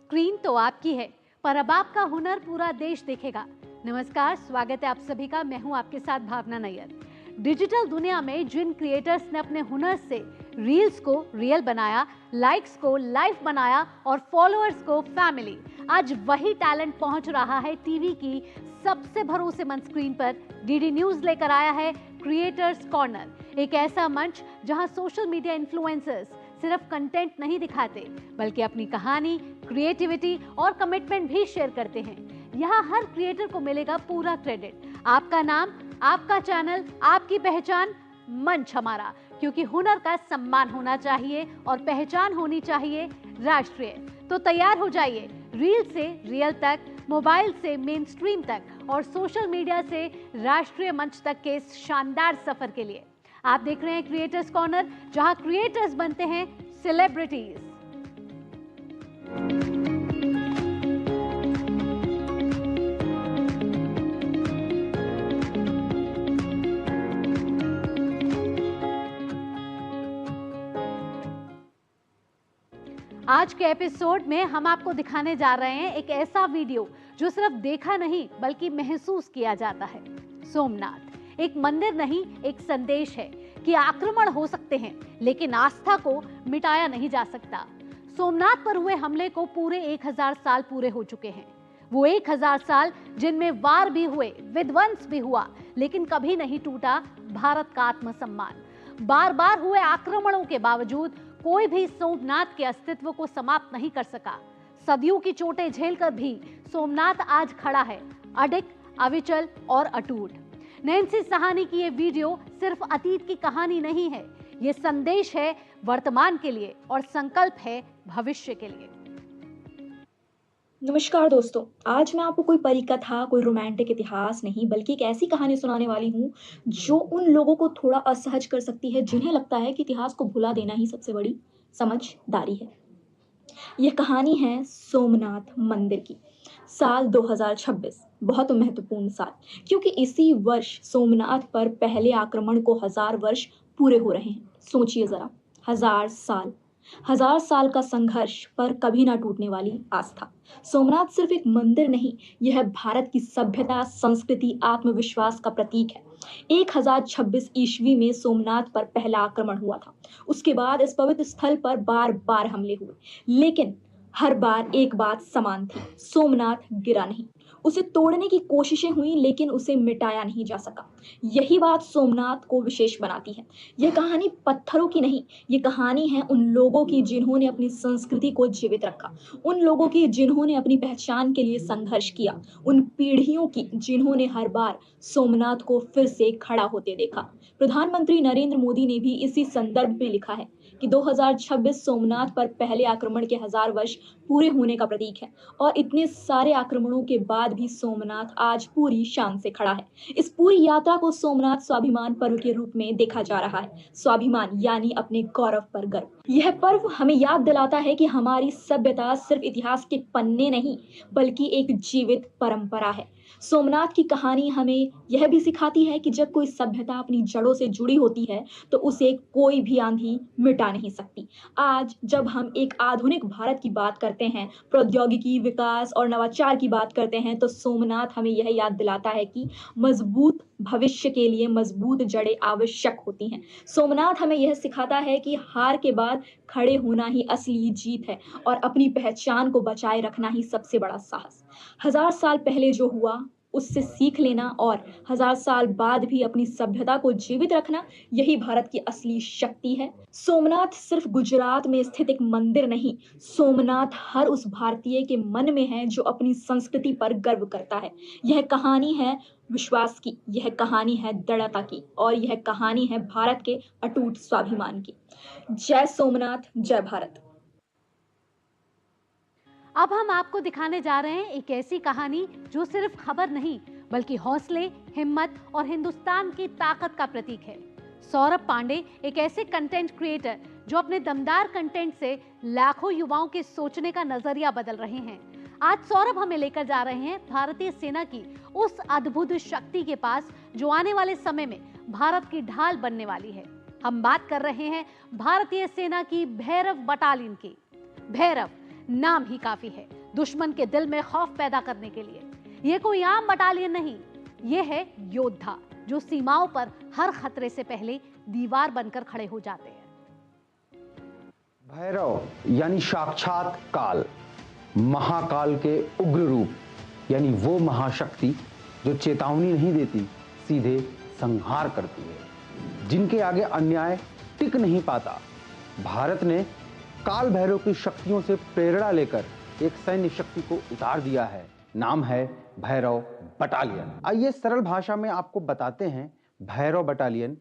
Screen तो आपकी है, पर अब आपका हुनर पूरा देश देखेगा। नमस्कार, स्वागत है आप सभी का। मैं हूं आपके साथ भावना नैयर। डिजिटल दुनिया में जिन क्रिएटर्स ने अपने हुनर से रील्स को रियल बनाया, लाइक्स को लाइफ बनाया और फॉलोअर्स को फैमिली, आज वही टैलेंट पहुंच रहा है टीवी की सबसे भरोसेमंद स्क्रीन पर। डीडी न्यूज लेकर आया है क्रिएटर्स कॉर्नर, एक ऐसा मंच जहां सोशल मीडिया इन्फ्लुएंसर्स सिर्फ कंटेंट नहीं दिखाते, बल्कि अपनी कहानी, क्रिएटिविटी और कमिटमेंट भी शेयर करते हैं। यहाँ हर क्रिएटर को मिलेगा पूरा क्रेडिट। आपका नाम, आपका चैनल, आपकी पहचान, मंच हमारा, क्योंकि हुनर का सम्मान होना चाहिए और पहचान होनी चाहिए राष्ट्रीय। तो तैयार हो जाइए रील से रियल तक, मोबाइल से मेन स्ट्रीम तक और सोशल मीडिया से राष्ट्रीय मंच तक के इस शानदार सफर के लिए। आप देख रहे हैं क्रिएटर्स कॉर्नर, जहां क्रिएटर्स बनते हैं सेलिब्रिटीज। आज के एपिसोड में हम आपको दिखाने जा रहे हैं एक ऐसा वीडियो जो सिर्फ देखा नहीं बल्कि महसूस किया जाता है। सोमनाथ एक मंदिर नहीं, एक संदेश है कि आक्रमण हो सकते हैं लेकिन आस्था को मिटाया नहीं जा सकता। सोमनाथ पर हुए हमले को पूरे 1000 साल पूरे हो चुके हैं। वो 1000 साल जिनमें वार भी हुए, विध्वंस भी हुआ, लेकिन कभी नहीं टूटा भारत का आत्मसम्मान। बार बार हुए आक्रमणों के बावजूद कोई भी सोमनाथ के अस्तित्व को समाप्त नहीं कर सका। सदियों की चोटें झेलकर भी सोमनाथ आज खड़ा है, अडिग, अविचल और अटूट। नैन्सी सहानी की ये वीडियो सिर्फ अतीत की कहानी नहीं है, ये संदेश है वर्तमान के लिए और संकल्प है भविष्य के लिए। नमस्कार दोस्तों, आज मैं आपको कोई परिकथा, कोई रोमांटिक इतिहास नहीं, बल्कि एक ऐसी कहानी सुनाने वाली हूँ जो उन लोगों को थोड़ा असहज कर सकती है जिन्हें लगता है कि इतिहास को भुला देना ही सबसे बड़ी समझदारी है। यह कहानी है सोमनाथ मंदिर की। साल 2026 बहुत महत्वपूर्ण साल, क्योंकि इसी वर्ष सोमनाथ पर पहले आक्रमण को 1000 वर्ष पूरे हो रहे हैं। सोचिए जरा, 1000 साल का संघर्ष पर कभी ना टूटने वाली आस्था। सोमनाथ सिर्फ एक मंदिर नहीं, यह भारत की सभ्यता, संस्कृति, आत्मविश्वास का प्रतीक है। 1026 ईस्वी में सोमनाथ पर पहला आक्रमण हुआ था। उसके बाद इस पवित्र स्थल पर बार बार हमले हुए, लेकिन हर बार एक बात समान थी, सोमनाथ गिरा नहीं। उसे तोड़ने की कोशिशें हुई लेकिन उसे मिटाया नहीं जा सका। यही बात सोमनाथ को विशेष बनाती है। यह कहानी पत्थरों की नहीं, ये कहानी है उन लोगों की जिन्होंने अपनी संस्कृति को जीवित रखा, उन लोगों की जिन्होंने अपनी पहचान के लिए संघर्ष किया, उन पीढ़ियों की जिन्होंने हर बार सोमनाथ को फिर से खड़ा होते देखा। प्रधानमंत्री नरेंद्र मोदी ने भी इसी संदर्भ में लिखा है कि 2026 सोमनाथ पर पहले आक्रमण के 1000 वर्ष पूरे होने का प्रतीक है और इतने सारे आक्रमणों के बाद भी सोमनाथ आज पूरी शान से खड़ा है। इस पूरी यात्रा को सोमनाथ स्वाभिमान पर्व के रूप में देखा जा रहा है। स्वाभिमान यानी अपने गौरव पर गर्व। यह पर्व हमें याद दिलाता है कि हमारी सभ्यता सिर्फ इतिहास के पन्ने नहीं, बल्कि एक जीवित परंपरा है। सोमनाथ की कहानी हमें यह भी सिखाती है कि जब कोई सभ्यता अपनी जड़ों से जुड़ी होती है तो उसे कोई भी आंधी मिटा नहीं सकती। आज जब हम एक आधुनिक भारत की बात करते हैं, प्रौद्योगिकी, विकास और नवाचार की बात करते हैं, तो सोमनाथ हमें यह याद दिलाता है कि मजबूत भविष्य के लिए मजबूत जड़ें आवश्यक होती हैं। सोमनाथ हमें यह सिखाता है कि हार के बाद खड़े होना ही असली जीत है और अपनी पहचान को बचाए रखना ही सबसे बड़ा साहस। 1000 साल पहले जो हुआ उससे सीख लेना और 1000 साल बाद भी अपनी सभ्यता को जीवित रखना, यही भारत की असली शक्ति है। सोमनाथ सिर्फ गुजरात में स्थित एक मंदिर नहीं, सोमनाथ हर उस भारतीय के मन में है जो अपनी संस्कृति पर गर्व करता है। यह कहानी है विश्वास की, यह कहानी है दृढ़ता की और यह कहानी है भारत के अटूट स्वाभिमान की। जय सोमनाथ, जय भारत। अब हम आपको दिखाने जा रहे हैं एक ऐसी कहानी जो सिर्फ खबर नहीं बल्कि हौसले, हिम्मत और हिंदुस्तान की ताकत का प्रतीक है। सौरभ पांडे एक ऐसे कंटेंट क्रिएटर जो अपने दमदार कंटेंट से लाखों युवाओं के सोचने का नजरिया बदल रहे हैं। आज सौरभ हमें लेकर जा रहे हैं भारतीय सेना की उस अद्भुत शक्ति के पास जो आने वाले समय में भारत की ढाल बनने वाली है। हम बात कर रहे हैं भारतीय सेना की भैरव बटालियन की। भैरव नाम ही काफी है। दुश्मन के दिल में खौफ पैदा करने के लिए। ये कोई आम बटालियन नहीं, ये है योद्धा जो सीमाओं पर हर खतरे से पहले दीवार बनकर खड़े हो जाते हैं। भैरव यानी साक्षात काल, महाकाल के उग्र रूप, यानी वो महाशक्ति जो चेतावनी नहीं देती, सीधे संहार करती है, जिनके आगे अन्याय टिक नहीं पाता। भारत ने काल भैरव की शक्तियों से प्रेरणा लेकर एक सैन्य शक्ति को उतार दिया है। नाम है भैरव बटालियन। आइए सरल भाषा में आपको बताते हैं भैरव बटालियन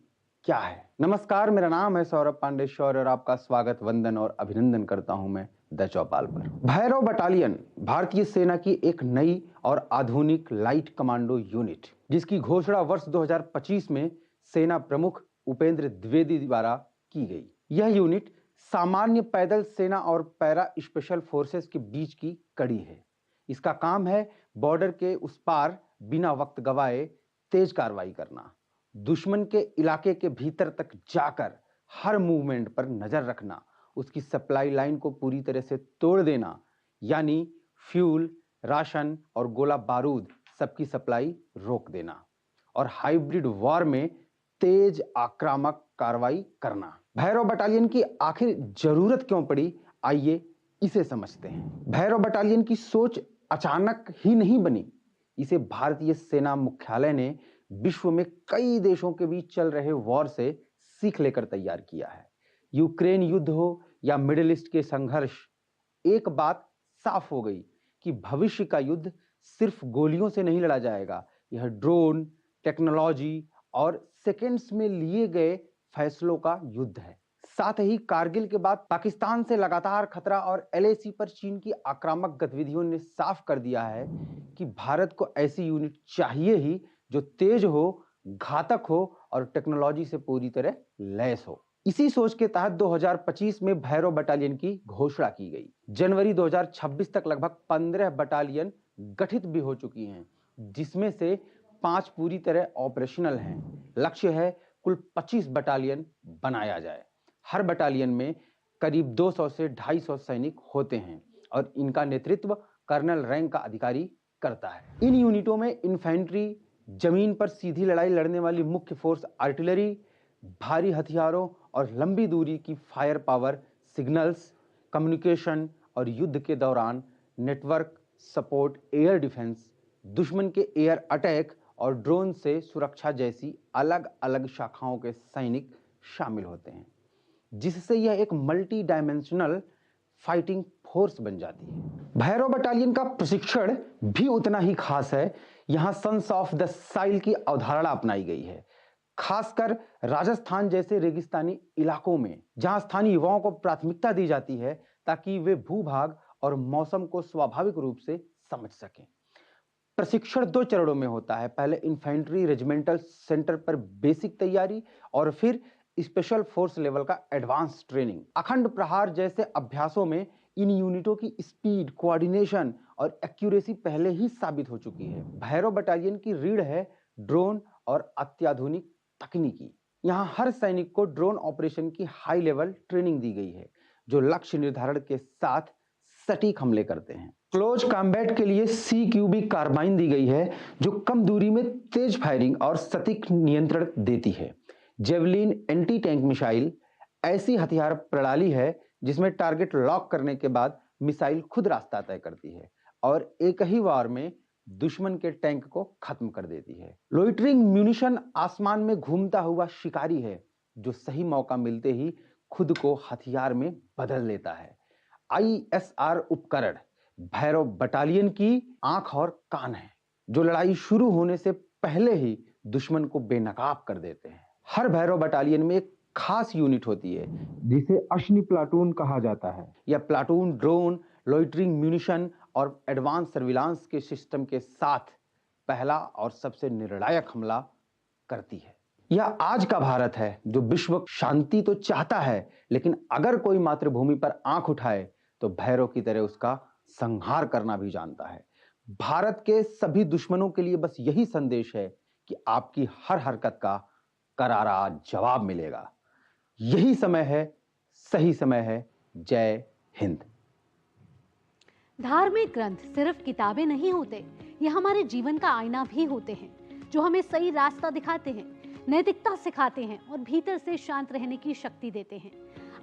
क्या है। नमस्कार, मेरा नाम है सौरभ पांडेश्वर और आपका स्वागत, वंदन और अभिनंदन करता हूं मैं द चौपाल पर। भैरव बटालियन भारतीय सेना की एक नई और आधुनिक लाइट कमांडो यूनिट, जिसकी घोषणा वर्ष 2025 में सेना प्रमुख उपेंद्र द्विवेदी द्वारा की गई। यह यूनिट सामान्य पैदल सेना और पैरा स्पेशल फोर्सेस के बीच की कड़ी है। इसका काम है बॉर्डर के उस पार बिना वक्त गवाए तेज कार्रवाई करना, दुश्मन के इलाके के भीतर तक जाकर हर मूवमेंट पर नजर रखना, उसकी सप्लाई लाइन को पूरी तरह से तोड़ देना, यानी फ्यूल, राशन और गोला बारूद सबकी सप्लाई रोक देना, और हाइब्रिड वॉर में तेज आक्रामक कार्रवाई करना। भैरव बटालियन की आखिर जरूरत क्यों पड़ी, आइए इसे समझते हैं। भैरव बटालियन की सोच अचानक ही नहीं बनी। इसे भारतीय सेना मुख्यालय ने विश्व में कई देशों के बीच चल रहे वॉर से सीख लेकर तैयार किया है। यूक्रेन युद्ध हो या मिडिल ईस्ट के संघर्ष, एक बात साफ हो गई कि भविष्य का युद्ध सिर्फ गोलियों से नहीं लड़ा जाएगा। यह ड्रोन, टेक्नोलॉजी और सेकेंड्स में लिए गए फैसलों का युद्ध है। साथ ही कारगिल के बाद पाकिस्तान से लगातार खतरा और एलएसी पर चीन की आक्रामक गतिविधियों ने साफ कर दिया है कि भारत को ऐसी यूनिट चाहिए ही जो तेज हो, घातक हो और टेक्नोलॉजी से पूरी तरह लैस हो। इसी सोच के तहत 2025 में भैरव बटालियन की घोषणा की गई। जनवरी 2026 तक लगभग 15 बटालियन गठित भी हो चुकी हैं, जिसमें से 5 पूरी तरह ऑपरेशनल हैं। लक्ष्य है कुल 25 बटालियन बनाया जाए। हर बटालियन में करीब 200 से 250 सैनिक होते हैं और इनका नेतृत्व कर्नल रैंक का अधिकारी करता है। इन यूनिटों में इन्फेंट्री, जमीन पर सीधी लड़ाई लड़ने वाली मुख्य फोर्स आर्टिलरी, भारी हथियारों और लंबी दूरी की फायर पावर, सिग्नल्स, कम्युनिकेशन और युद्ध के दौरान नेटवर्क सपोर्ट, एयर डिफेंस, दुश्मन के एयर अटैक और ड्रोन से सुरक्षा जैसी अलग अलग शाखाओं के सैनिक शामिल होते हैं, जिससे यह एक मल्टी डायमेंशनल फाइटिंग फोर्स बन जाती है। भैरव बटालियन का प्रशिक्षण भी उतना ही खास है। यहां सन्स ऑफ द साइल की अवधारणा अपनाई गई है, खासकर राजस्थान जैसे रेगिस्तानी इलाकों में, जहां स्थानीय युवाओं को प्राथमिकता दी जाती है ताकि वे भूभाग और मौसम को स्वाभाविक रूप से समझ सकें। प्रशिक्षण 2 चरणों में होता है। पहले इन्फेंट्री रेजिमेंटल सेंटर पर बेसिक तैयारी और फिर स्पेशल फोर्स लेवल का एडवांस ट्रेनिंग। अखंड प्रहार जैसे अभ्यासों में इन यूनिटों की स्पीड, कोऑर्डिनेशन और एक्यूरेसी पहले ही साबित हो चुकी है। भैरव बटालियन की रीढ़ है ड्रोन और अत्याधुनिक तकनीकी। यहाँ हर सैनिक को ड्रोन ऑपरेशन की हाई लेवल ट्रेनिंग दी गई है, जो लक्ष्य निर्धारण के साथ सटीक हमले करते हैं। क्लोज कॉम्बैट के लिए CQB कार्बाइन दी गई है, जो कम दूरी में तेज फायरिंग और सटीक नियंत्रण देती है। जेवलिन एंटी टैंक मिसाइल ऐसी हथियार प्रणाली है जिसमें टारगेट लॉक करने के बाद मिसाइल खुद रास्ता तय करती है और एक ही वार में दुश्मन के टैंक को खत्म कर देती है। लोइटरिंग म्यूनिशन आसमान में घूमता हुआ शिकारी है, जो सही मौका मिलते ही खुद को हथियार में बदल लेता है। ISR उपकरण भैरव बटालियन की आंख और कान है, जो लड़ाई शुरू होने से पहले ही दुश्मन को बेनकाब कर देते हैं। हर भैरव बटालियन में एक खास यूनिट होती है जिसे अश्नि प्लाटून कहा जाता है। यह प्लाटून ड्रोन, लोइटरिंग म्यूनिशन और एडवांस सर्विलांस के सिस्टम के साथ पहला और सबसे निर्णायक हमला करती है। यह आज का भारत है जो विश्व शांति तो चाहता है, लेकिन अगर कोई मातृभूमि पर आंख उठाए तो भैरव की तरह उसका संहार करना भी जानता है। भारत के सभी दुश्मनों के लिए बस यही संदेश है कि आपकी हर हरकत का करारा जवाब मिलेगा। यही समय है, सही समय है। जय हिंद। धार्मिक ग्रंथ सिर्फ किताबें नहीं होते, ये हमारे जीवन का आईना भी होते हैं, जो हमें सही रास्ता दिखाते हैं, नैतिकता सिखाते हैं और भीतर से शांत रहने की शक्ति देते हैं।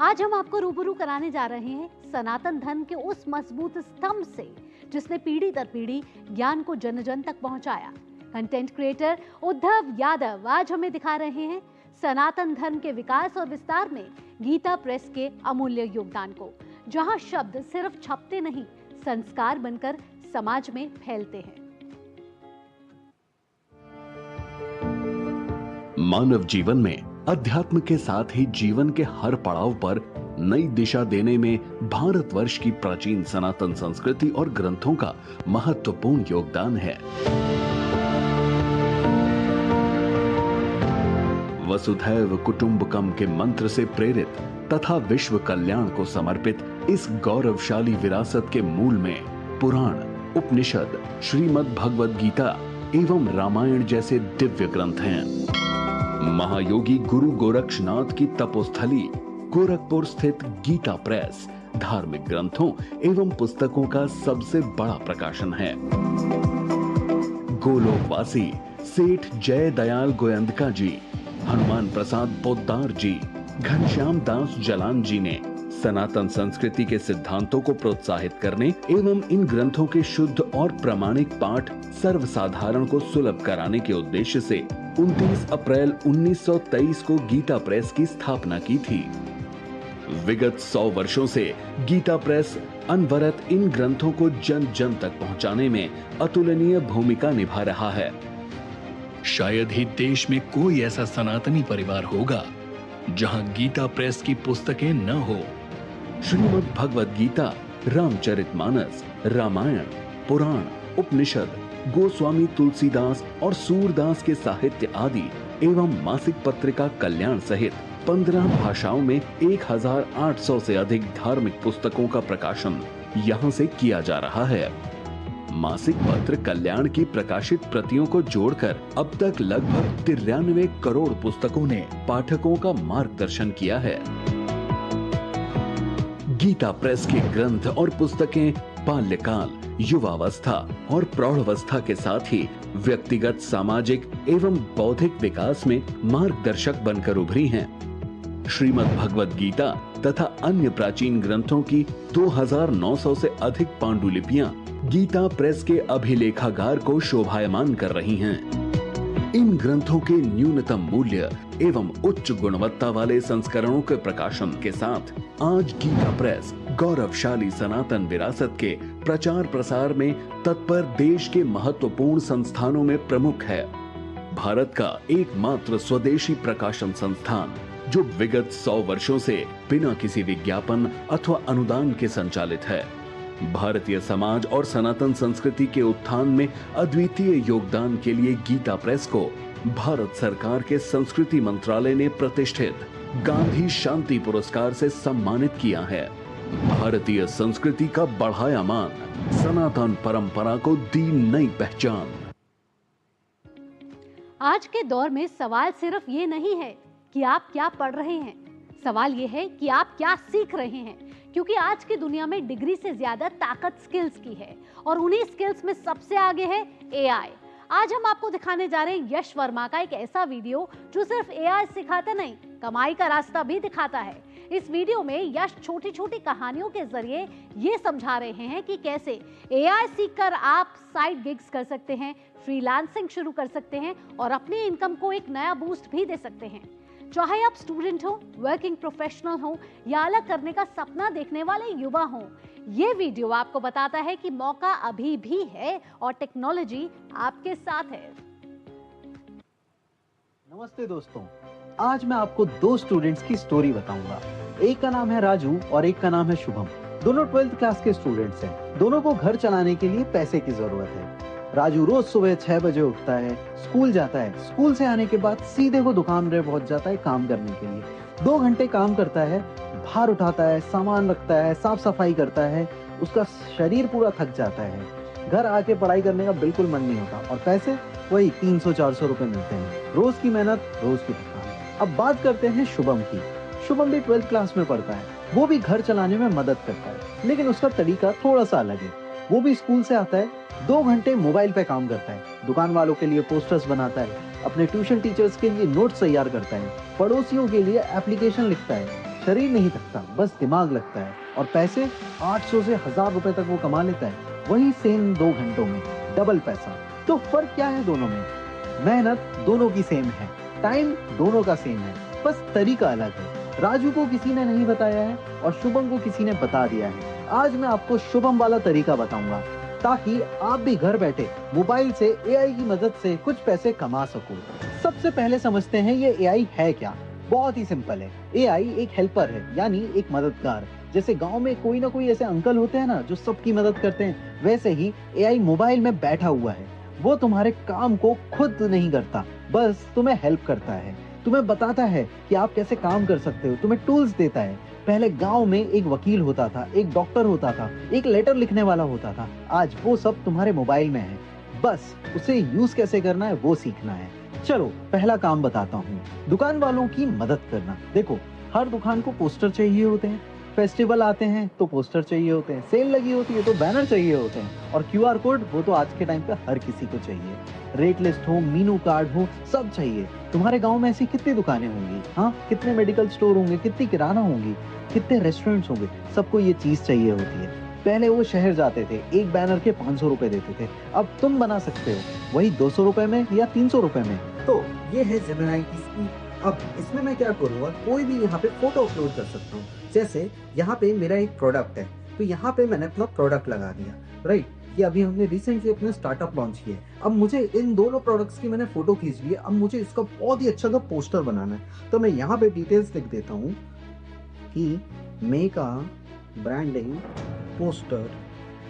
आज हम आपको रूबरू कराने जा रहे हैं सनातन धर्म के उस मजबूत स्तंभ से, जिसने पीढ़ी दर पीढ़ी ज्ञान को जन जन तक पहुंचाया। कंटेंट क्रिएटर उद्धव यादव आज हमें दिखा रहे हैं सनातन धर्म के विकास और विस्तार में गीता प्रेस के अमूल्य योगदान को, जहां शब्द सिर्फ छपते नहीं, संस्कार बनकर समाज में फैलते हैं। मानव जीवन में अध्यात्म के साथ ही जीवन के हर पड़ाव पर नई दिशा देने में भारतवर्ष की प्राचीन सनातन संस्कृति और ग्रंथों का महत्वपूर्ण योगदान है। वसुधैव कुटुंबकम के मंत्र से प्रेरित तथा विश्व कल्याण को समर्पित इस गौरवशाली विरासत के मूल में पुराण, उपनिषद, श्रीमद् भगवद गीता एवं रामायण जैसे दिव्य ग्रंथ हैं। महायोगी गुरु गोरक्षनाथ की तपोस्थली गोरखपुर स्थित गीता प्रेस धार्मिक ग्रंथों एवं पुस्तकों का सबसे बड़ा प्रकाशन है। गोलोकवासी सेठ जय दयाल गोयंदका जी, हनुमान प्रसाद पोद्दार जी, घनश्याम दास जलान जी ने सनातन संस्कृति के सिद्धांतों को प्रोत्साहित करने एवं इन ग्रंथों के शुद्ध और प्रामाणिक पाठ सर्वसाधारण को सुलभ कराने के उद्देश्य से 29 अप्रैल 1923 को गीता प्रेस की स्थापना की थी। विगत 100 वर्षों से गीता प्रेस अनवरत इन ग्रंथों को जन जन तक पहुंचाने में अतुलनीय भूमिका निभा रहा है। शायद ही देश में कोई ऐसा सनातनी परिवार होगा जहां गीता प्रेस की पुस्तकें न हो। श्रीमद् भगवद गीता, रामचरितमानस, रामायण, पुराण, उपनिषद, गोस्वामी तुलसीदास और सूरदास के साहित्य आदि एवं मासिक पत्रिका कल्याण सहित 15 भाषाओं में 1800 से अधिक धार्मिक पुस्तकों का प्रकाशन यहाँ से किया जा रहा है। मासिक पत्र कल्याण की प्रकाशित प्रतियों को जोड़कर अब तक लगभग 93 करोड़ पुस्तकों ने पाठकों का मार्गदर्शन किया है। गीता प्रेस के ग्रंथ और पुस्तकें बाल्यकाल, युवावस्था और प्रौढ़ावस्था के साथ ही व्यक्तिगत, सामाजिक एवं बौद्धिक विकास में मार्गदर्शक बनकर उभरी हैं। श्रीमद् भगवद गीता तथा अन्य प्राचीन ग्रंथों की 2900 से अधिक पांडुलिपियां गीता प्रेस के अभिलेखागार को शोभायमान कर रही हैं। इन ग्रंथों के न्यूनतम मूल्य एवं उच्च गुणवत्ता वाले संस्करणों के प्रकाशन के साथ आज गीता प्रेस गौरवशाली सनातन विरासत के प्रचार प्रसार में तत्पर देश के महत्वपूर्ण संस्थानों में प्रमुख है। भारत का एकमात्र स्वदेशी प्रकाशन संस्थान जो विगत 100 वर्षों से बिना किसी विज्ञापन अथवा अनुदान के संचालित है। भारतीय समाज और सनातन संस्कृति के उत्थान में अद्वितीय योगदान के लिए गीता प्रेस को भारत सरकार के संस्कृति मंत्रालय ने प्रतिष्ठित गांधी शांति पुरस्कार से सम्मानित किया है। भारतीय संस्कृति का बढ़ाया मान, सनातन परंपरा को दी नई पहचान। आज के दौर में सवाल सिर्फ ये नहीं है कि आप क्या पढ़ रहे हैं, सवाल ये है कि आप क्या सीख रहे हैं, क्योंकि आज की दुनिया में डिग्री से ज्यादा ताकत स्किल्स की है और उन्हीं स्किल्स में सबसे आगे है एआई। आज हम आपको दिखाने जा रहे हैं यश वर्मा का एक ऐसा वीडियो जो सिर्फ एआई सिखाता नहीं, कमाई का रास्ता भी दिखाता है। इस वीडियो में यश छोटी छोटी कहानियों के जरिए ये समझा रहे हैं कि कैसे एआई सीखकर आप साइड गिग्स कर सकते हैं, फ्रीलांसिंग शुरू कर सकते हैं और अपनी इनकम को एक नया बूस्ट भी दे सकते हैं। चाहे आप स्टूडेंट हो, वर्किंग प्रोफेशनल हो या अलग करने का सपना देखने वाले युवा हो, ये वीडियो आपको बताता है कि मौका अभी भी है और टेक्नोलॉजी आपके साथ है। नमस्ते दोस्तों, आज मैं आपको 2 स्टूडेंट्स की स्टोरी बताऊंगा। एक का नाम है राजू और एक का नाम है शुभम। दोनों 12th क्लास के स्टूडेंट्स हैं। दोनों को घर चलाने के लिए पैसे की जरूरत है। राजू रोज सुबह 6 बजे उठता है, स्कूल जाता है। स्कूल से आने के बाद सीधे वो दुकान पे पहुंच जाता है काम करने के लिए। 2 घंटे काम करता है, भार उठाता है, सामान रखता है, साफ सफाई करता है। उसका शरीर पूरा थक जाता है। घर आके पढ़ाई करने का बिल्कुल मन नहीं होता और पैसे वही 300-400 रुपए मिलते हैं। रोज की मेहनत, रोज की थकान। अब बात करते हैं शुभम की। शुभम भी 12th क्लास में पढ़ता है। वो भी घर चलाने में मदद करता है, लेकिन उसका तरीका थोड़ा सा अलग है। वो भी स्कूल से आता है, 2 घंटे मोबाइल पे काम करता है, दुकान वालों के लिए पोस्टर्स बनाता है, अपने ट्यूशन टीचर्स के लिए नोट्स तैयार करता है, पड़ोसियों के लिए एप्लीकेशन लिखता है। शरीर नहीं थकता, बस दिमाग लगता है, और पैसे 800 से 1000 रुपए तक वो कमा लेता है। वही सेम 2 घंटों में डबल पैसा। तो फर्क क्या है दोनों में? मेहनत दोनों की सेम है, टाइम दोनों का सेम है, बस तरीका अलग है। राजू को किसी ने नहीं बताया है और शुभम को किसी ने बता दिया है। आज मैं आपको शुभम वाला तरीका बताऊंगा, ताकि आप भी घर बैठे मोबाइल से एआई की मदद से कुछ पैसे कमा सको। सबसे पहले समझते हैं ये एआई है क्या। बहुत ही सिंपल है। एआई एक हेल्पर है, यानी एक मददगार। जैसे गांव में कोई ना कोई ऐसे अंकल होते हैं ना जो सबकी मदद करते हैं, वैसे ही एआई मोबाइल में बैठा हुआ है। वो तुम्हारे काम को खुद नहीं करता, बस तुम्हें हेल्प करता है, तुम्हें बताता है कि आप कैसे काम कर सकते हो, तुम्हें टूल्स देता है। पहले गांव में एक वकील होता था, एक डॉक्टर होता था, एक लेटर लिखने वाला होता था। आज वो सब तुम्हारे मोबाइल में है, बस उसे यूज कैसे करना है वो सीखना है। चलो पहला काम बताता हूँ, दुकान वालों की मदद करना। देखो, हर दुकान को पोस्टर चाहिए होते हैं, फेस्टिवल आते हैं तो पोस्टर चाहिए होते हैं, सेल लगी होती है तो बैनर चाहिए होते हैं, और क्यूआर कोड वो तो आज के टाइम पे हर किसी को चाहिए। रेट लिस्ट हो, मीनू कार्ड हो, सब चाहिए। तुम्हारे गांव में ऐसी कितनी दुकानें होंगी? हाँ, कितने मेडिकल स्टोर होंगे, कितनी किराना होंगी, कितने रेस्टोरेंट्स होंगे, सबको ये चीज चाहिए होती है। पहले वो शहर जाते थे, एक बैनर के 500 रुपए देते थे, अब तुम बना सकते हो वही 200 रुपए में या 300 रुपए में। तो ये है जेमिनी की स्पीड। अब इसमें मैं क्या करूँगा, कोई भी यहाँ पे फोटो अपलोड कर सकता हूँ। जैसे यहाँ पे मेरा एक प्रोडक्ट है, तो यहाँ पे मैंने अपना प्रोडक्ट लगा दिया, राइट। ये अभी हमने रिसेंटली अपने स्टार्टअप लॉन्च किया है। अब मुझे इन दोनों प्रोडक्ट्स की मैंने फोटो खींच ली है, अब मुझे इसका बहुत ही अच्छा सा पोस्टर बनाना है। तो मैं यहाँ पे डिटेल्स लिख देता हूँ कि make a branding poster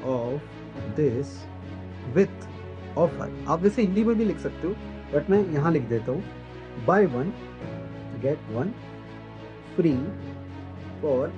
of this with offer. आप वैसे हिंदी में भी लिख सकते हो, बट मैं यहाँ लिख देता हूँ, buy 1 get 1 free for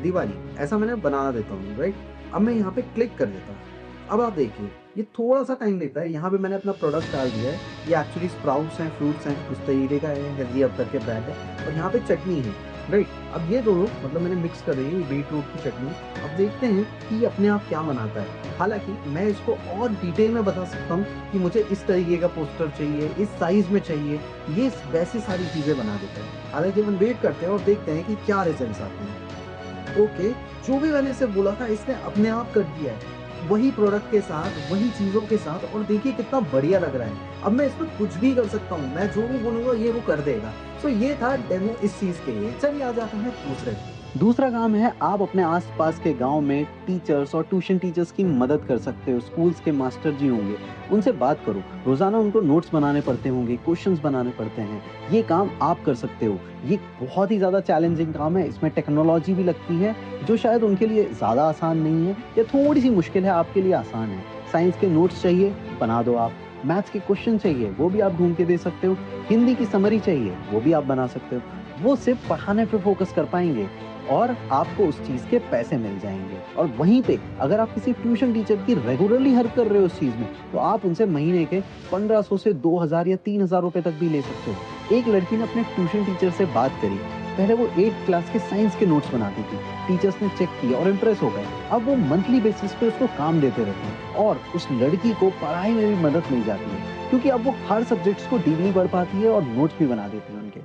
Diwali. ऐसा मैंने बना देता हूँ, राइट। अब मैं यहाँ पे क्लिक कर देता हूँ। अब आप देखिए, ये थोड़ा सा टाइम लेता है। यहाँ पे मैंने अपना प्रोडक्ट डाल दिया है। ये एक्चुअली स्प्राउट्स हैं, फ्रूट्स हैं, उस तरीके का है, हेल्दी अप करके ब्रांड है। और यहाँ पे चटनी है, राइट। अब ये दोनों मतलब मैंने मिक्स कर रही है, बीट रूट की चटनी। अब देखते हैं कि ये अपने आप क्या बनाता है। हालांकि मैं इसको और डिटेल में बता सकता हूँ कि मुझे इस तरीके का पोस्टर चाहिए, इस साइज में चाहिए, ये वैसी सारी चीज़ें बना देता है। हालांकि हम वेट करते हैं और देखते हैं कि क्या रिजल्ट आते हैं। ओके, जो भी मैंने इसे बोला था इसने अपने आप कर दिया है, वही प्रोडक्ट के साथ, वही चीज़ों के साथ, और देखिए कितना बढ़िया लग रहा है। अब मैं इसमें कुछ भी कर सकता हूँ, मैं जो भी बोलूँगा ये वो कर देगा। सो ये था डेमो इस चीज़ के लिए। चलिए आ जाता है दूसरा काम है, आप अपने आसपास के गांव में टीचर्स और ट्यूशन टीचर्स की मदद कर सकते हो। स्कूल्स के मास्टर जी होंगे, उनसे बात करो। रोजाना उनको नोट्स बनाने पड़ते होंगे, क्वेश्चंस बनाने पड़ते हैं, ये काम आप कर सकते हो। ये बहुत ही ज़्यादा चैलेंजिंग काम है, इसमें टेक्नोलॉजी भी लगती है जो शायद उनके लिए ज़्यादा आसान नहीं है या थोड़ी सी मुश्किल है, आपके लिए आसान है। साइंस के नोट्स चाहिए, बना दो आप। मैथ्स के क्वेश्चन चाहिए, वो भी आप ढूंढ के दे सकते हो। हिंदी की समरी चाहिए, वो भी आप बना सकते हो। वो सिर्फ पढ़ाने पे फोकस कर पाएंगे और आपको उस चीज के पैसे मिल जाएंगे। और वहीं पे अगर आप किसी ट्यूशन टीचर की रेगुलरली हेल्प कर रहे हो उस चीज में, तो आप उनसे महीने के 1500 से 2000 या 3000 रुपए तक भी ले सकते हो। एक लड़की ने अपने ट्यूशन टीचर से बात करी। पहले वो 8th क्लास के साइंस के नोट्स बनाती थी, टीचर्स ने चेक किया और इम्प्रेस हो गए। अब वो मंथली बेसिस पे उसको काम देते रहते हैं और उस लड़की को पढ़ाई में भी मदद मिल जाती है, क्योंकि अब वो हर सब्जेक्ट्स को डीपली पढ़ पाती है और नोट्स भी बना देती है उनके।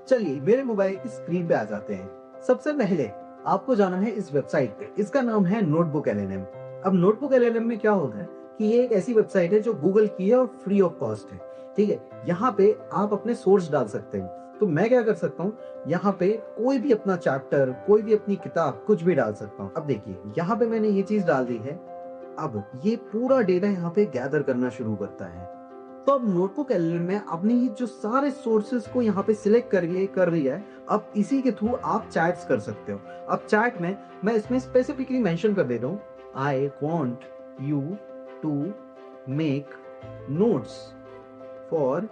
चलिए मेरे मोबाइल की स्क्रीन पे आ जाते हैं। सबसे पहले आपको जाना है इस वेबसाइट पे, इसका नाम है नोटबुक LLM। अब नोटबुक LLM में क्या होता है कि ये एक ऐसी वेबसाइट है जो गूगल की है और फ्री ऑफ कॉस्ट है, ठीक है। यहाँ पे आप अपने सोर्स डाल सकते हो। तो मैं क्या कर सकता हूँ, यहाँ पे कोई भी अपना चैप्टर, कोई भी अपनी किताब, कुछ भी डाल सकता हूँ। अब देखिए यहाँ पे मैंने ये चीज डाल दी है। अब ये पूरा डेटा यहाँ पे गैदर करना शुरू करता है। तो अब नोटबुक LLM में अपनी जो सारे सोर्सेज को यहाँ पे सिलेक्ट कर लिया है। अब इसी के थ्रू आप चैट्स कर सकते हो। अब चैट में मैं इसमें स्पेसिफिकली मेंशन कर देता हूँ, I want you to make notes for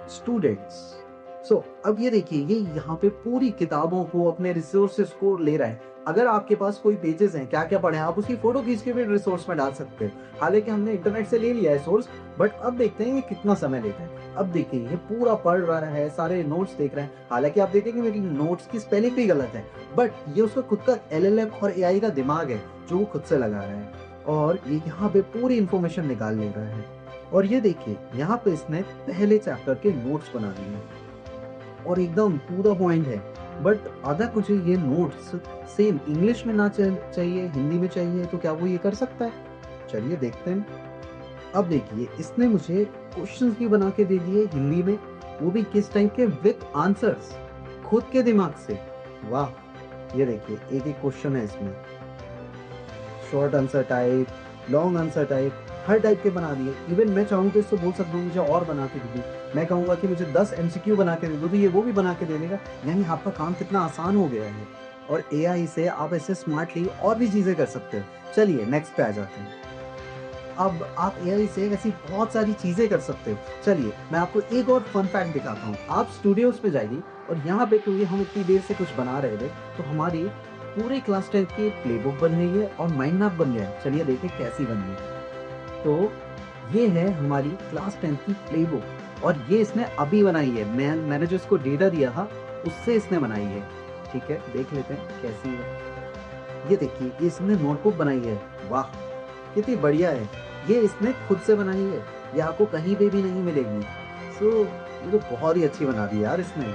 students. So अब ये देखिए, ये यहाँ पे पूरी किताबों को, अपने रिसोर्सेज को ले रहा है। अगर आपके पास कोई पेजेस हैं, क्या क्या पढ़े हैं, आप उसकी फोटो खींच के भी रिसोर्स में डाल सकते हो। हालांकि हमने इंटरनेट से ले लिया है सोर्स, बट अब देखते हैं ये कितना समय लेता है। अब देखिए ये पूरा पढ़ रहा है, सारे नोट्स देख रहा है। हालांकि आप देखेंगे मेरी नोट्स की स्पेलिंग भी गलत है, बट ये उसका खुद का LLM और AI का दिमाग है जो वो खुद से लगा रहा है। और ये यहाँ पे पूरी इंफॉर्मेशन निकाल ले रहा है। और ये देखिए यहाँ पे इसने पहले चैप्टर के नोट्स बना दिए हैं और एकदम टू द पॉइंट है। बट अगर मुझे ये नोट्स सेम इंग्लिश में ना चाहिए, हिंदी में चाहिए, तो क्या वो ये कर सकता है? चलिए देखते हैं। अब देखिए इसने मुझे क्वेश्चंस भी बना के दे दिए हिंदी में, वो भी किस टाइप के, विद आंसर्स, खुद के दिमाग से। वाह, ये देखिए एक एक क्वेश्चन है इसमें, short answer type, long answer type, हर टाइप के बना दिए। इवन मैं चाहूँ तो इसको बोल सकता हूँ मुझे और बना के दे दो, मैं कहूँगा कि मुझे 10 MCQ बना के दे दो, तो ये वो भी बना के दे देगा। यानी आपका काम कितना आसान हो गया है। और AI से आप ऐसे स्मार्टली और भी चीज़ें कर सकते हो। चलिए नेक्स्ट पे आ जाते हैं। अब आप AI से ऐसी बहुत सारी चीज़ें कर सकते हो। चलिए मैं आपको एक और फन फैक्ट दिखाता हूँ। आप स्टूडियोज पे जाइए और यहाँ पे, क्योंकि हम इतनी देर से कुछ बना रहे थे, तो हमारी पूरे क्लास 10 की प्लेबुक बन गई है और माइंड मैप बन गया है। चलिए देखें कैसी बन गई। तो ये है हमारी क्लास 10 की प्लेबुक और ये इसने अभी बनाई है। मैंने जो इसको डेटा दिया था उससे इसने बनाई है। ठीक है, देख लेते हैं कैसी है। ये देखिए, ये इसने नोटबुक बनाई है। वाह, कितनी बढ़िया है। ये इसने खुद से बनाई है, ये आपको कहीं पे भी नहीं मिलेगी। ये तो बहुत ही अच्छी बना दी यार इसने।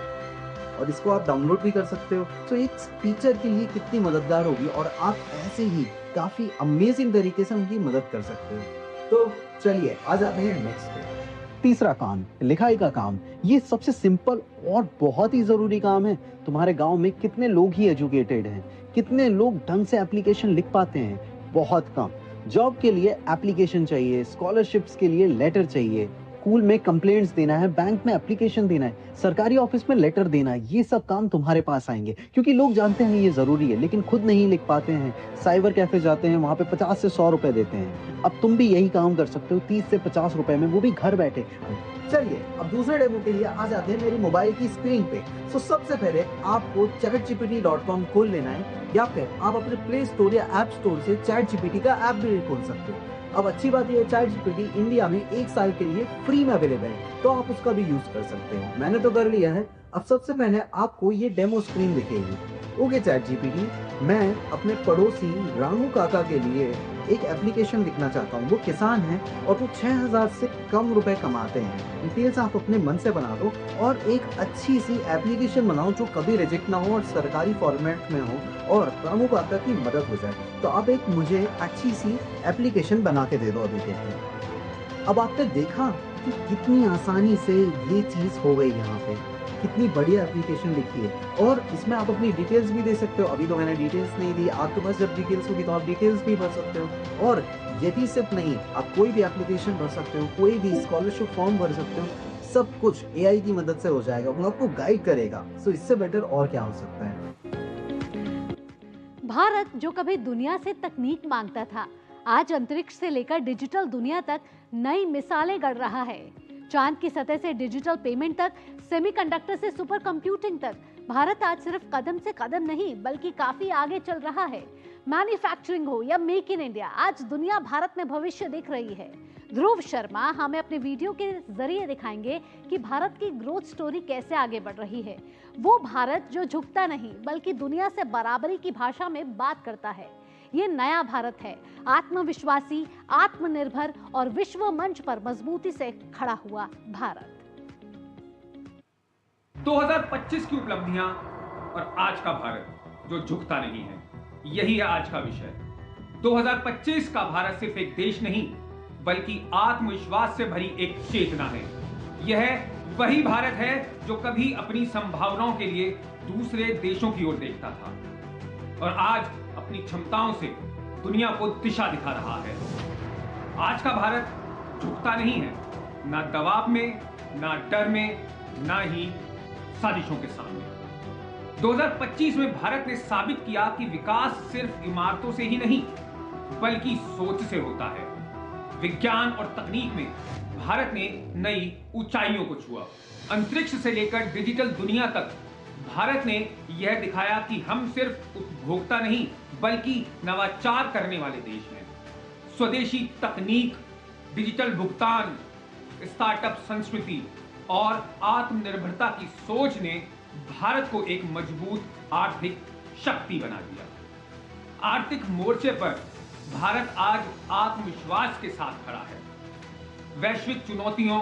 और इसको आप डाउनलोड भी कर सकते हो। तो एक टीचर के लिए कितनी मददगार होगी और आप ऐसे ही काफी अमेजिंग तरीके से उनकी मदद कर सकते हो। तो चलिए आ जाते हैं नेक्स्ट पे। तीसरा काम, लिखाई का काम। ये सबसे सिंपल और बहुत ही जरूरी काम है। तुम्हारे गांव में कितने लोग ही एजुकेटेड हैं? कितने लोग ढंग से एप्लीकेशन लिख पाते हैं? बहुत कम। जॉब के लिए एप्लीकेशन चाहिए, स्कॉलरशिप्स के लिए लेटर चाहिए, स्कूल में कंप्लेंट्स देना है, बैंक में एप्लीकेशन देना है, सरकारी ऑफिस में लेटर देना है, ये सब काम तुम्हारे पास आएंगे क्योंकि लोग जानते हैं ये जरूरी है लेकिन खुद नहीं लिख पाते हैं। साइबर कैफे जाते हैं, वहां पे 50 से 100 रुपए देते हैं। अब तुम भी यही काम कर सकते हो 30 से 50 रुपए में, वो भी घर बैठे। चलिए अब दूसरे डेमो के लिए आ जाते हैं मेरी मोबाइल की स्क्रीन पे। तो सबसे पहले आपको chatgpt.com खोल लेना है या फिर आप अपने प्ले स्टोर या ऐप स्टोर से ChatGPT का ऐप भी खोल सकते हो। अब अच्छी बात यह है ChatGPT इंडिया में 1 साल के लिए फ्री में अवेलेबल है, तो आप उसका भी यूज कर सकते हो। मैंने तो कर लिया है। अब सबसे पहले आपको ये डेमो स्क्रीन दिखेगी। ओके ChatGPT, मैं अपने पड़ोसी रामू काका के लिए एक एप्लीकेशन लिखना चाहता हूँ। वो किसान है और वो 6000 से कम रुपए कमाते हैं। डिटेल्स आप अपने मन से बना दो और एक अच्छी सी एप्लीकेशन बनाओ जो कभी रिजेक्ट ना हो और सरकारी फॉर्मेट में हो और रामू काका की मदद हो जाए। तो आप एक मुझे अच्छी सी एप्लीकेशन बना के दे दो अभी के लिए। अब आपने देखा कि कितनी आसानी से ये चीज़ हो गई। यहाँ पे कितनी बढ़िया एप्लीकेशन लिखी है और इसमें आप अपनी डिटेल्स भी दे सकते हो। अभी तो मैंने डिटेल्स नहीं दी, आपके पास जब डिटेल्स होगी तो आप डिटेल्स भी भर सकते हो। और ये भी सिर्फ नहीं, आप कोई भी एप्लीकेशन भर सकते हो, कोई भी स्कॉलरशिप फॉर्म भर सकते हो। सब कुछ AI की मदद से हो जाएगा, वो आपको गाइड करेगा। सो इससे बेटर और क्या हो सकता है। भारत जो कभी दुनिया से तकनीक मांगता था, आज अंतरिक्ष से लेकर डिजिटल दुनिया तक नई मिसालें गढ़ रहा है। चांद की सतह से डिजिटल पेमेंट तक, सेमीकंडक्टर से सुपर कंप्यूटिंग तक, भारत आज सिर्फ कदम से कदम नहीं बल्कि काफी आगे चल रहा है। मैन्युफैक्चरिंग हो या मेक इन इंडिया, आज दुनिया भारत में भविष्य देख रही है। ध्रुव शर्मा हमें अपने वीडियो के जरिए दिखाएंगे कि भारत की ग्रोथ स्टोरी कैसे आगे बढ़ रही है। वो भारत जो झुकता नहीं बल्कि दुनिया से बराबरी की भाषा में बात करता है। ये नया भारत है, आत्मविश्वासी, आत्मनिर्भर और विश्व मंच पर मजबूती से खड़ा हुआ भारत। 2025 की उपलब्धियां और आज का भारत जो झुकता नहीं है, यही है आज का विषय। 2025 का भारत सिर्फ एक देश नहीं बल्कि आत्मविश्वास से भरी एक चेतना है। यह वही भारत है जो कभी अपनी संभावनाओं के लिए दूसरे देशों की ओर देखता था और आज अपनी क्षमताओं से दुनिया को दिशा दिखा रहा है। आज का भारत झुकता नहीं है, ना दबाव में, ना डर में, ना ही साजिशों के सामने। 2025 में भारत ने साबित किया कि विकास सिर्फ इमारतों से ही नहीं बल्कि सोच से होता है। विज्ञान और तकनीक में भारत ने नई ऊंचाइयों को छुआ। अंतरिक्ष से लेकर डिजिटल दुनिया तक भारत ने यह दिखाया कि हम सिर्फ उपभोक्ता नहीं बल्कि नवाचार करने वाले देश हैं। स्वदेशी तकनीक, डिजिटल भुगतान, स्टार्टअप संस्कृति और आत्मनिर्भरता की सोच ने भारत को एक मजबूत आर्थिक शक्ति बना दिया। आर्थिक मोर्चे पर भारत आज आत्मविश्वास के साथ खड़ा है। वैश्विक चुनौतियों,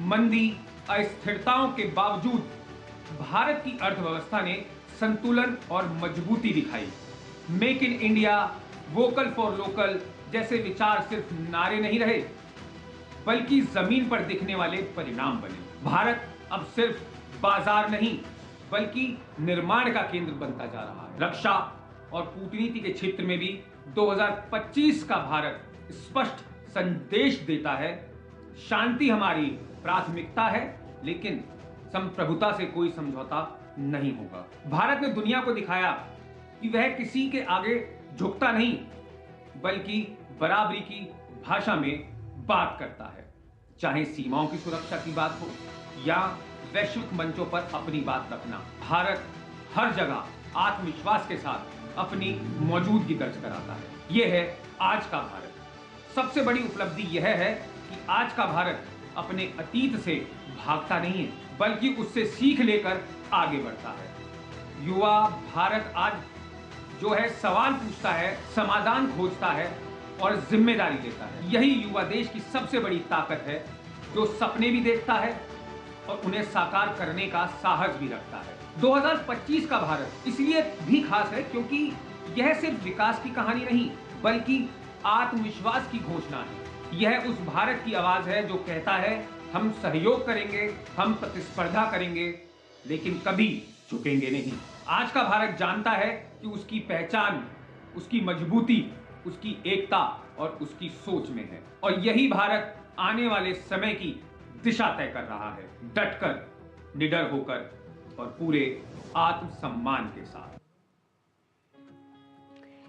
मंदी, अस्थिरताओं के बावजूद भारत की अर्थव्यवस्था ने संतुलन और मजबूती दिखाई। Make in India, vocal for local जैसे विचार सिर्फ नारे नहीं रहे, बल्कि जमीन पर दिखने वाले परिणाम बने। भारत अब सिर्फ बाजार नहीं, बल्कि निर्माण का केंद्र बनता जा रहा है। रक्षा और कूटनीति के क्षेत्र में भी 2025 का भारत स्पष्ट संदेश देता है, शांति हमारी प्राथमिकता है, लेकिन संप्रभुता से कोई समझौता नहीं होगा। भारत ने दुनिया को दिखाया कि वह किसी के आगे झुकता नहीं, बल्कि बराबरी की भाषा में बात करता है। चाहे सीमाओं की सुरक्षा की बात हो या वैश्विक मंचों पर अपनी बात रखना, भारत हर जगह आत्मविश्वास के साथ अपनी मौजूदगी दर्ज कराता है। यह है आज का भारत। सबसे बड़ी उपलब्धि यह है कि आज का भारत अपने अतीत से भागता नहीं है, बल्कि उससे सीख लेकर आगे बढ़ता है। युवा भारत आज जो है सवाल पूछता है, समाधान खोजता है और जिम्मेदारी लेता है। यही युवा देश की सबसे बड़ी ताकत है, जो सपने भी देखता है और उन्हें साकार करने का साहस भी रखता है। 2025 का भारत इसलिए भी खास है क्योंकि यह सिर्फ विकास की कहानी नहीं, बल्कि आत्मविश्वास की घोषणा है। यह उस भारत की आवाज है जो कहता है, हम सहयोग करेंगे, हम प्रतिस्पर्धा करेंगे, लेकिन कभी झुकेंगे नहीं। आज का भारत जानता है कि उसकी पहचान, उसकी मजबूती, उसकी एकता और उसकी सोच में है, और यही भारत आने वाले समय की दिशा तय कर रहा है, डटकर, निडर होकर और पूरे आत्मसम्मान के साथ।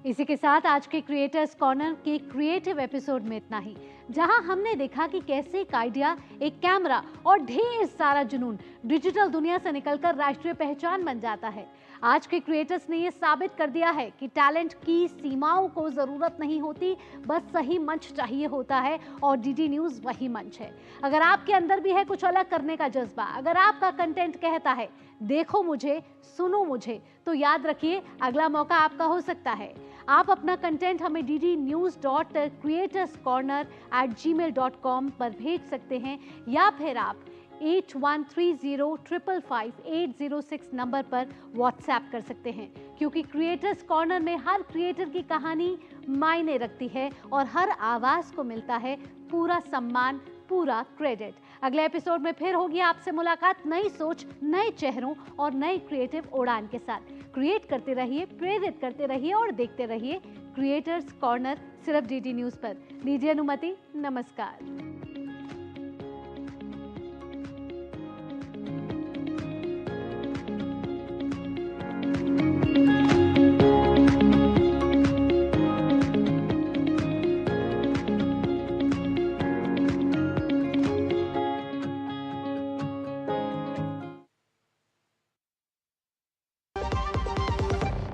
इसी के साथ आज के क्रिएटर्स कॉर्नर के क्रिएटिव एपिसोड में इतना ही, जहां हमने देखा कि कैसे एक आइडिया, एक कैमरा और ढेर सारा जुनून डिजिटल दुनिया से निकलकर राष्ट्रीय पहचान बन जाता है। आज के क्रिएटर्स ने यह साबित कर दिया है कि टैलेंट की सीमाओं को जरूरत नहीं होती, बस सही मंच चाहिए होता है, और डीडी न्यूज़ वही मंच है। अगर आपके अंदर भी है कुछ अलग करने का जज्बा, अगर आपका कंटेंट कहता है देखो मुझे, सुनो मुझे, तो याद रखिए अगला मौका आपका हो सकता है। आप अपना कंटेंट हमें dd.creatorscorner@gmail.com पर भेज सकते हैं, या फिर आप 8130555806 नंबर पर व्हाट्सएप कर सकते हैं, क्योंकि क्रिएटर्स कॉर्नर में हर क्रिएटर की कहानी मायने रखती है और हर आवाज को मिलता है पूरा सम्मान, पूरा क्रेडिट। अगले एपिसोड में फिर होगी आपसे मुलाकात नई सोच, नए चेहरों और नई क्रिएटिव उड़ान के साथ। क्रिएट करते रहिए, प्रेरित करते रहिए और देखते रहिए क्रिएटर्स कॉर्नर, सिर्फ डीडी न्यूज़ पर। दीजिए अनुमति, नमस्कार।